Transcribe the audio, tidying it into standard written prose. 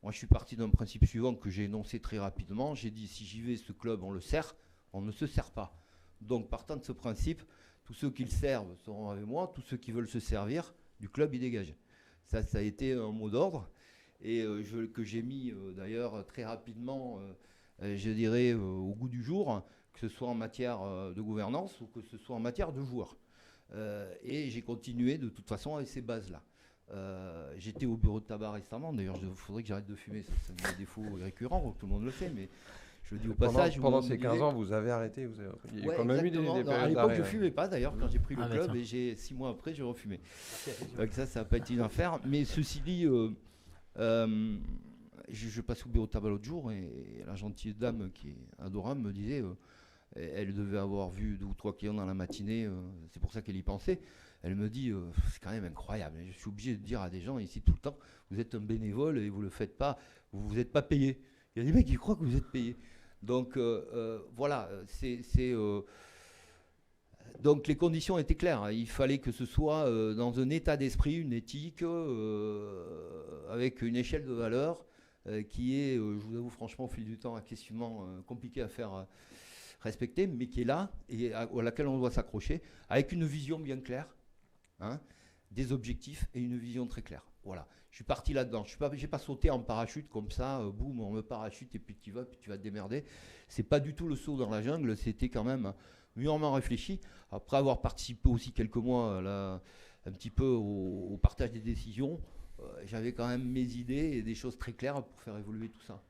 Moi, je suis parti d'un principe suivant que j'ai énoncé très rapidement. J'ai dit, si j'y vais, ce club, on le sert, on ne se sert pas. Donc, partant de ce principe, tous ceux qui le servent seront avec moi, tous ceux qui veulent se servir du club, ils dégagent. Ça a été un mot d'ordre et que j'ai mis d'ailleurs très rapidement, je dirais, au goût du jour, que ce soit en matière de gouvernance ou que ce soit en matière de joueurs. Et j'ai continué de toute façon avec ces bases-là. J'étais au bureau de tabac récemment, d'ailleurs il faudrait que j'arrête de fumer, c'est un défaut récurrent, tout le monde le fait, mais je le dis au passage. Pendant ces 15 ans, vous avez arrêté, il y a quand même eu des périodes d'arrêt. À l'époque, je ne fumais pas d'ailleurs quand j'ai pris le club et 6 mois après, j'ai refumé. Donc ça n'a pas été une affaire. Mais ceci dit, je passais au bureau de tabac l'autre jour et la gentille dame qui est adorable me disait, elle devait avoir vu 2 ou 3 clients dans la matinée, c'est pour ça qu'elle y pensait. Elle me dit, c'est quand même incroyable, je suis obligé de dire à des gens ici tout le temps, vous êtes un bénévole et vous ne le faites pas, vous n'êtes pas payé. Il y a des mecs qui croient que vous êtes payé. Donc voilà, donc les conditions étaient claires. Il fallait que ce soit dans un état d'esprit, une éthique, avec une échelle de valeur qui est, je vous avoue franchement, au fil du temps, excessivement compliqué à faire respecter, mais qui est là et à laquelle on doit s'accrocher, avec une vision bien claire, hein, des objectifs et une vision très claire. Voilà. Je suis parti là-dedans. Je n'ai pas sauté en parachute comme ça, boum, on me parachute et puis tu vas te démerder. C'est pas du tout le saut dans la jungle, c'était quand même mûrement réfléchi. Après avoir participé aussi quelques mois là, un petit peu au partage des décisions, j'avais quand même mes idées et des choses très claires pour faire évoluer tout ça.